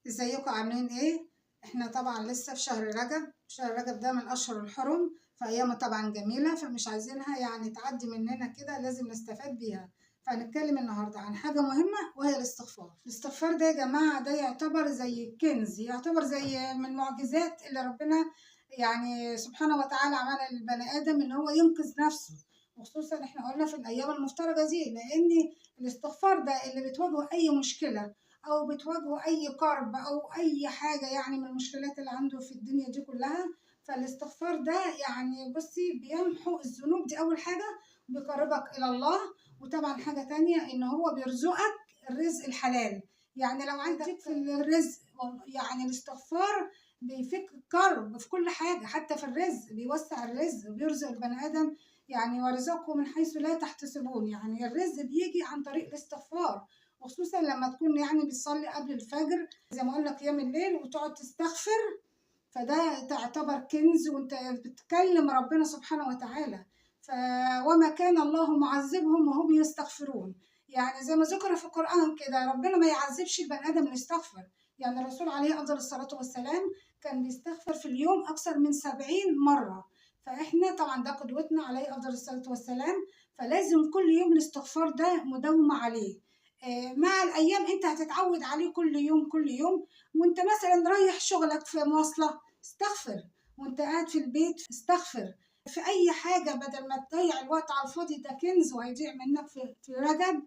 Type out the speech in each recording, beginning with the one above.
ازيكم عاملين ايه؟ احنا طبعا لسه في شهر رجب. شهر رجب ده من اشهر الحرم، فايامه طبعا جميله، فمش عايزينها يعني تعدي مننا كده، لازم نستفاد بيها. فهنتكلم النهارده عن حاجه مهمه وهي الاستغفار. الاستغفار ده يا جماعه ده يعتبر زي كنز، يعتبر زي من المعجزات اللي ربنا يعني سبحانه وتعالى عملها للبني ادم ان هو ينقذ نفسه. وخصوصا احنا قلنا في الايام المفترجه دي، لان الاستغفار ده اللي بتواجهه اي مشكله او بتواجهه اي كرب او اي حاجه يعني من المشكلات اللي عنده في الدنيا دي كلها. فالاستغفار ده يعني بصي بيمحو الذنوب دي اول حاجه، بيقربك الى الله. وطبعا حاجه تانية ان هو بيرزقك الرزق الحلال. يعني لو عندك في الرزق يعني الاستغفار بيفك الكرب في كل حاجه، حتى في الرزق بيوسع الرزق وبيرزق البني ادم. يعني ورزقكم من حيث لا تحتسبون، يعني الرزق بيجي عن طريق الاستغفار. وخصوصا لما تكون يعني بتصلي قبل الفجر زي ما قلنا قيام الليل وتقعد تستغفر، فده تعتبر كنز وانت بتكلم ربنا سبحانه وتعالى. وما كان الله معذبهم وهم يستغفرون. يعني زي ما ذكر في القرآن كده، ربنا ما يعذبش البني آدم اللي يستغفر. يعني الرسول عليه أفضل الصلاة والسلام كان بيستغفر في اليوم أكثر من 70 مرة. فإحنا طبعا ده قدوتنا عليه أفضل الصلاة والسلام، فلازم كل يوم الاستغفار ده مداومة عليه. مع الأيام أنت هتتعود عليه كل يوم كل يوم. وأنت مثلا رايح شغلك في مواصلة استغفر، وأنت قاعد في البيت استغفر، في أي حاجة بدل ما تضيع الوقت على الفاضي. ده كنز وهيضيع منك في رجب.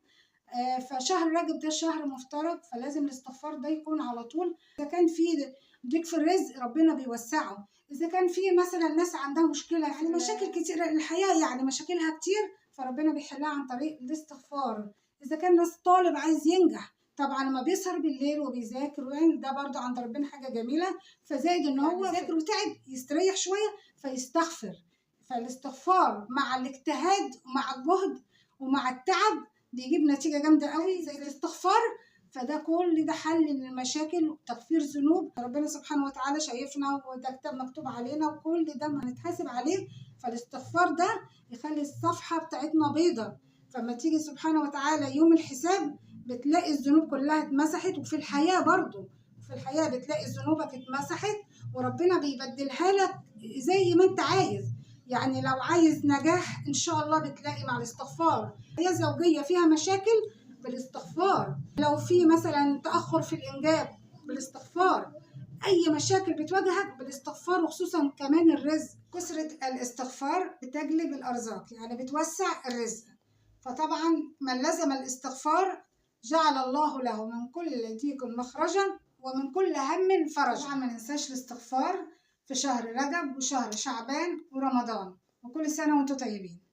فشهر رجب ده شهر مفترض، فلازم الاستغفار ده يكون على طول. إذا كان في ضيق في الرزق ربنا بيوسعه، إذا كان في مثلا ناس عندها مشكلة يعني مشاكل كتير، الحياة يعني مشاكلها كتير، فربنا بيحلها عن طريق الاستغفار. إذا كان ناس طالب عايز ينجح، طبعا لما بيسهر بالليل وبيذاكر يعني ده برضو عند ربنا حاجة جميلة. فزائد إن هو ذاكر وتعب يستريح شوية فيستغفر. فالاستغفار مع الاجتهاد ومع الجهد ومع التعب بيجيب نتيجة جامدة قوي زي الاستغفار. فده كل ده حل للمشاكل وتغفير ذنوب. ربنا سبحانه وتعالى شايفنا وده كتاب مكتوب علينا وكل ده هنتحاسب عليه. فالاستغفار ده يخلي الصفحة بتاعتنا بيضة، فما تيجي سبحانه وتعالى يوم الحساب بتلاقي الذنوب كلها اتمسحت. وفي الحياة برضو في الحياة بتلاقي ذنوبك اتمسحت وربنا بيبدلها لك زي ما انت عايز. يعني لو عايز نجاح ان شاء الله بتلاقي مع الاستغفار. هي زوجية فيها مشاكل بالاستغفار، لو في مثلا تأخر في الإنجاب بالاستغفار، أي مشاكل بتواجهك بالاستغفار. وخصوصا كمان الرزق، كثرة الاستغفار بتجلب الأرزاق، يعني بتوسع الرزق. فطبعا من لزم الاستغفار جعل الله له من كل ضيق مخرجا ومن كل هم فرجا. طبعا ما ننساش الاستغفار في شهر رجب وشهر شعبان ورمضان. وكل سنة وانتم طيبين.